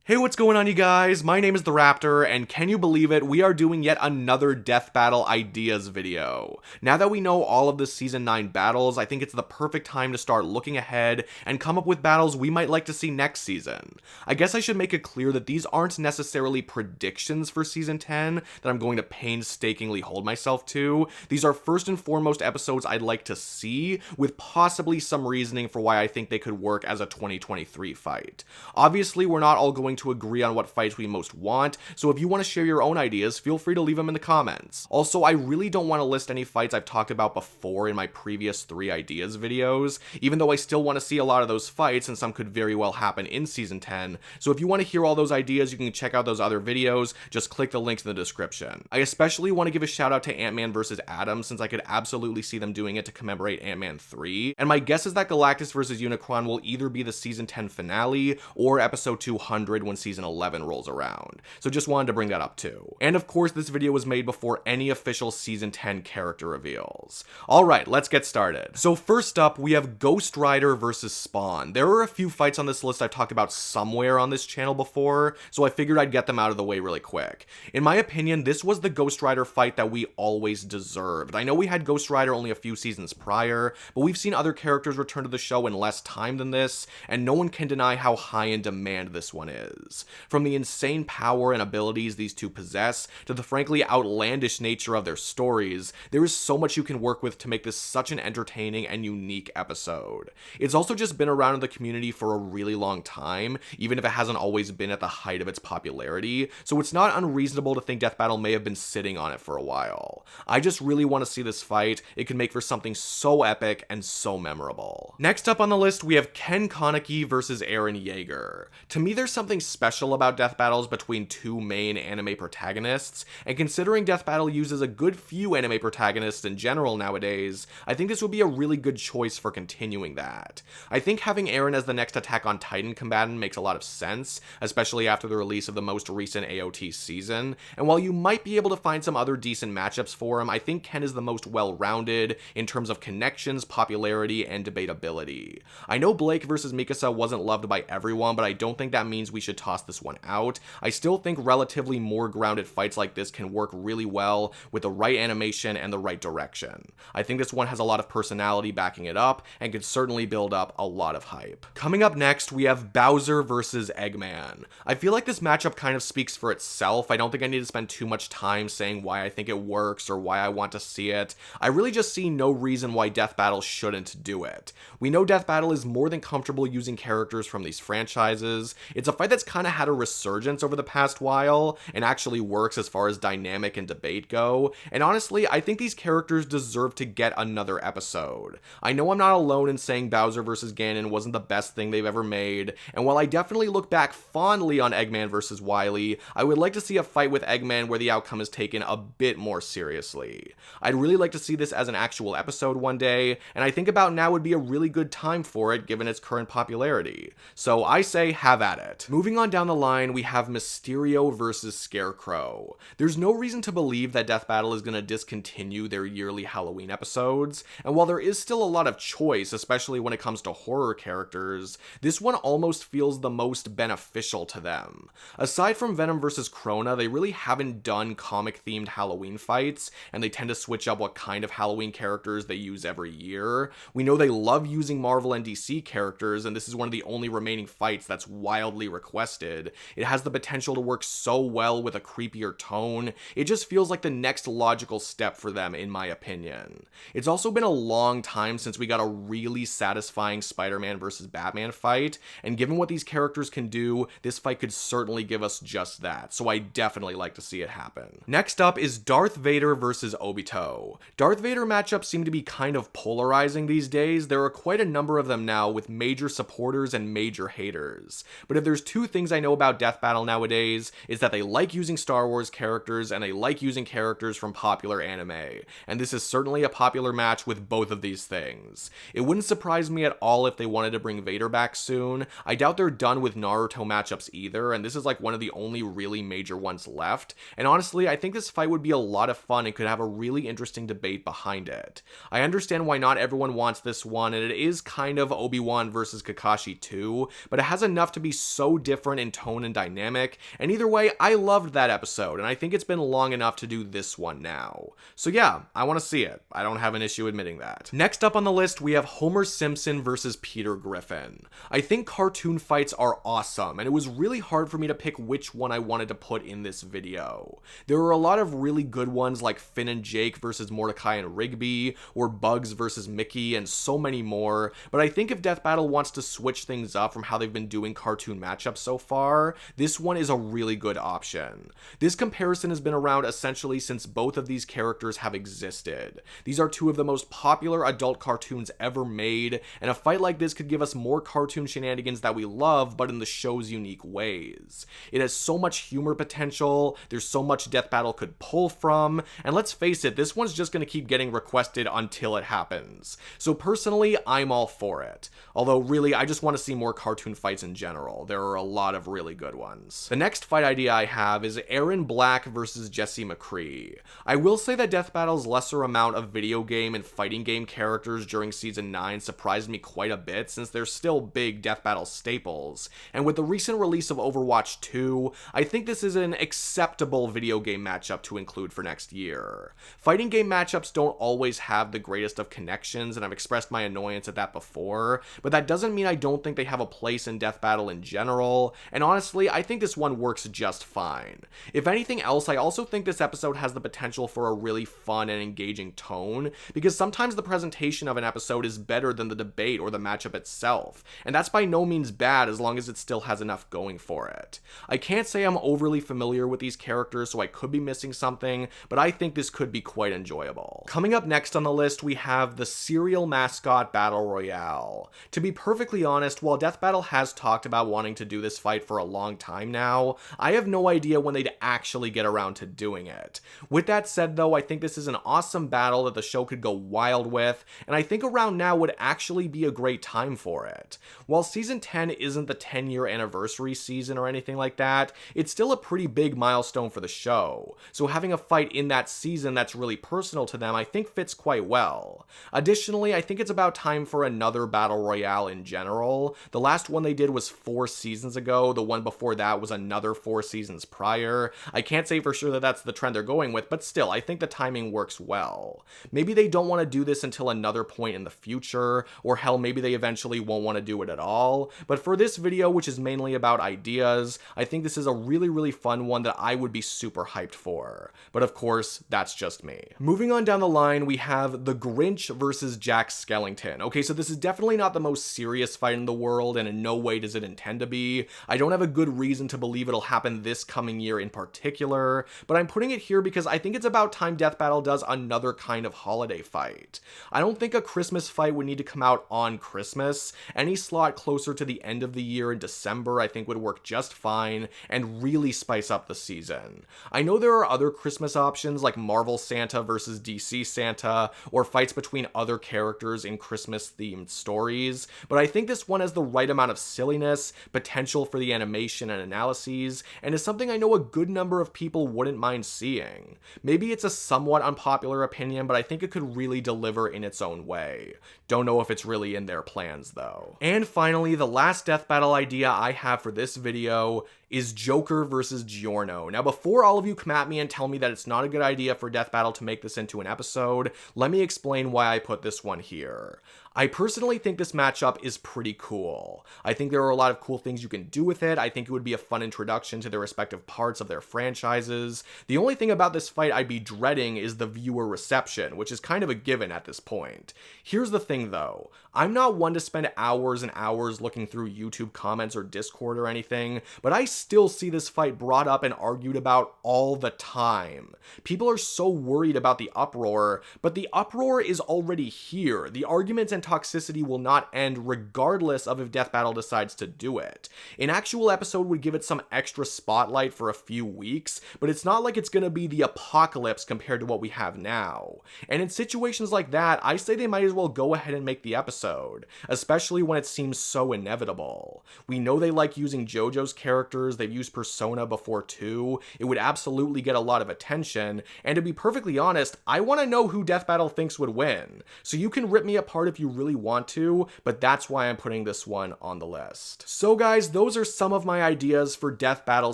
Hey, what's going on, you guys? My name is the Raptor, and can you believe it? We are doing yet another Death Battle Ideas video. Now that we know all of the Season 9 battles, I think it's the perfect time to start looking ahead and come up with battles we might like to see next season. I guess I should make it clear that these aren't necessarily predictions for Season 10 that I'm going to painstakingly hold myself to. These are first and foremost episodes I'd like to see, with possibly some reasoning for why I think they could work as a 2023 fight. Obviously, we're not all going to agree on what fights we most want, so if you want to share your own ideas, feel free to leave them in the comments. Also, I really don't want to list any fights I've talked about before in my previous 3 ideas videos, even though I still want to see a lot of those fights and some could very well happen in Season 10, so if you want to hear all those ideas, you can check out those other videos, just click the links in the description. I especially want to give a shout out to Ant-Man vs. Atom, since I could absolutely see them doing it to commemorate Ant-Man 3, and my guess is that Galactus vs. Unicron will either be the Season 10 finale or episode 200 when Season 11 rolls around, so just wanted to bring that up too. And of course, this video was made before any official Season 10 character reveals. Alright, let's get started. So first up, we have Ghost Rider vs. Spawn. There are a few fights on this list I've talked about somewhere on this channel before, so I figured I'd get them out of the way really quick. In my opinion, this was the Ghost Rider fight that we always deserved. I know we had Ghost Rider only a few seasons prior, but we've seen other characters return to the show in less time than this, and no one can deny how high in demand this one is. From the insane power and abilities these two possess, to the frankly outlandish nature of their stories, there is so much you can work with to make this such an entertaining and unique episode. It's also just been around in the community for a really long time, even if it hasn't always been at the height of its popularity, so it's not unreasonable to think Death Battle may have been sitting on it for a while. I just really want to see this fight. It could make for something so epic and so memorable. Next up on the list, we have Kaneki versus Eren Yeager. To me, there's something special about death battles between two main anime protagonists, and considering Death Battle uses a good few anime protagonists in general nowadays, I think this would be a really good choice for continuing that. I think having Eren as the next Attack on Titan combatant makes a lot of sense, especially after the release of the most recent AOT season, and while you might be able to find some other decent matchups for him, I think Ken is the most well-rounded in terms of connections, popularity, and debatability. I know Blake vs. Mikasa wasn't loved by everyone, but I don't think that means we should toss this one out. I still think relatively more grounded fights like this can work really well with the right animation and the right direction. I think this one has a lot of personality backing it up and could certainly build up a lot of hype. Coming up next, we have Bowser vs. Eggman. I feel like this matchup kind of speaks for itself. I don't think I need to spend too much time saying why I think it works or why I want to see it. I really just see no reason why Death Battle shouldn't do it. We know Death Battle is more than comfortable using characters from these franchises. It's a fight that's kind of had a resurgence over the past while and actually works as far as dynamic and debate go, and honestly, I think these characters deserve to get another episode. I know I'm not alone in saying Bowser vs. Ganon wasn't the best thing they've ever made, and while I definitely look back fondly on Eggman vs. Wily, I would like to see a fight with Eggman where the outcome is taken a bit more seriously. I'd really like to see this as an actual episode one day, and I think about now would be a really good time for it given its current popularity. So I say have at it. Moving on down the line, we have Mysterio versus Scarecrow. There's no reason to believe that Death Battle is going to discontinue their yearly Halloween episodes, and while there is still a lot of choice, especially when it comes to horror characters, this one almost feels the most beneficial to them. Aside from Venom vs. Krona, they really haven't done comic-themed Halloween fights, and they tend to switch up what kind of Halloween characters they use every year. We know they love using Marvel and DC characters, and this is one of the only remaining fights that's wildly requested. It has the potential to work so well with a creepier tone. It just feels like the next logical step for them, in my opinion. It's also been a long time since we got a really satisfying Spider-Man vs. Batman fight, and given what these characters can do, this fight could certainly give us just that, so I definitely like to see it happen. Next up is Darth Vader vs. Obito. Darth Vader matchups seem to be kind of polarizing these days. There are quite a number of them now, with major supporters and major haters. But if there's two things I know about Death Battle nowadays, is that they like using Star Wars characters and they like using characters from popular anime, and this is certainly a popular match with both of these things. It wouldn't surprise me at all if they wanted to bring Vader back soon. I doubt they're done with Naruto matchups either, and this is like one of the only really major ones left, and honestly, I think this fight would be a lot of fun and could have a really interesting debate behind it. I understand why not everyone wants this one, and it is kind of Obi-Wan versus Kakashi too, but it has enough to be so different different in tone and dynamic, and either way, I loved that episode, and I think it's been long enough to do this one now. So yeah, I want to see it. I don't have an issue admitting that. Next up on the list, we have Homer Simpson versus Peter Griffin. I think cartoon fights are awesome, and it was really hard for me to pick which one I wanted to put in this video. There were a lot of really good ones like Finn and Jake versus Mordecai and Rigby, or Bugs versus Mickey, and so many more, but I think if Death Battle wants to switch things up from how they've been doing cartoon matchups so far, this one is a really good option. This comparison has been around essentially since both of these characters have existed. These are two of the most popular adult cartoons ever made, and a fight like this could give us more cartoon shenanigans that we love, but in the show's unique ways. It has so much humor potential, there's so much Death Battle could pull from, and let's face it, this one's just gonna keep getting requested until it happens. So personally, I'm all for it. Although really, I just want to see more cartoon fights in general. There are a lot of really good ones. The next fight idea I have is Eren Black versus Jesse McCree. I will say that Death Battle's lesser amount of video game and fighting game characters during Season 9 surprised me quite a bit, since they're still big Death Battle staples, and with the recent release of Overwatch 2, I think this is an acceptable video game matchup to include for next year. Fighting game matchups don't always have the greatest of connections, and I've expressed my annoyance at that before, but that doesn't mean I don't think they have a place in Death Battle in general, and honestly, I think this one works just fine. If anything else, I also think this episode has the potential for a really fun and engaging tone, because sometimes the presentation of an episode is better than the debate or the matchup itself, and that's by no means bad as long as it still has enough going for it. I can't say I'm overly familiar with these characters, so I could be missing something, but I think this could be quite enjoyable. Coming up next on the list, we have the Cereal Mascot Battle Royale. To be perfectly honest, while Death Battle has talked about wanting to do this fight for a long time now, I have no idea when they'd actually get around to doing it. With that said though, I think this is an awesome battle that the show could go wild with, and I think around now would actually be a great time for it. While Season 10 isn't the 10-year anniversary season or anything like that, it's still a pretty big milestone for the show, so having a fight in that season that's really personal to them I think fits quite well. Additionally, I think it's about time for another battle royale in general. The last one they did was 4 seasons ago, the one before that was another 4 seasons prior. I can't say for sure that that's the trend they're going with, but still, I think the timing works well. Maybe they don't want to do this until another point in the future, or hell, maybe they eventually won't want to do it at all, but for this video, which is mainly about ideas, I think this is a really fun one that I would be super hyped for. But of course, that's just me. Moving on down the line, we have the Grinch versus Jack Skellington. Okay, so this is definitely not the most serious fight in the world, and in no way does it intend to be. I don't have a good reason to believe it'll happen this coming year in particular, but I'm putting it here because I think it's about time Death Battle does another kind of holiday fight. I don't think a Christmas fight would need to come out on Christmas. Any slot closer to the end of the year in December I think would work just fine and really spice up the season. I know there are other Christmas options like Marvel Santa versus DC Santa, or fights between other characters in Christmas-themed stories, but I think this one has the right amount of silliness, potential for the animation and analyses, and is something I know a good number of people wouldn't mind seeing. Maybe it's a somewhat unpopular opinion, but I think it could really deliver in its own way. Don't know if it's really in their plans though. And finally, the last Death Battle idea I have for this video is Joker versus Giorno. Now, before all of you come at me and tell me that it's not a good idea for Death Battle to make this into an episode, let me explain why I put this one here. I personally think this matchup is pretty cool. I think there are a lot of cool things you can do with it. I think it would be a fun introduction to the respective parts of their franchises. The only thing about this fight I'd be dreading is the viewer reception, which is kind of a given at this point. Here's the thing though, I'm not one to spend hours and hours looking through YouTube comments or Discord or anything, but I still see this fight brought up and argued about all the time. People are so worried about the uproar, but the uproar is already here. The arguments and toxicity will not end regardless of if Death Battle decides to do it. An actual episode would give it some extra spotlight for a few weeks, but it's not like it's gonna be the apocalypse compared to what we have now. And in situations like that, I say they might as well go ahead and make the episode, especially when it seems so inevitable. We know they like using JoJo's character characters. They've used Persona before too. It would absolutely get a lot of attention. And to be perfectly honest, I want to know who Death Battle thinks would win. So you can rip me apart if you really want to, but that's why I'm putting this one on the list. So guys, those are some of my ideas for Death Battle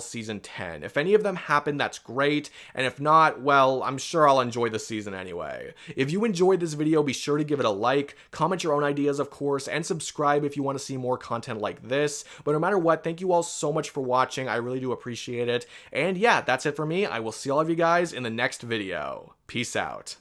Season 10. If any of them happen, that's great. And if not, well, I'm sure I'll enjoy the season anyway. If you enjoyed this video, be sure to give it a like, comment your own ideas, of course, and subscribe if you want to see more content like this. But no matter what, thank you all so much for watching. I really do appreciate it. And yeah, that's it for me. I will see all of you guys in the next video. Peace out.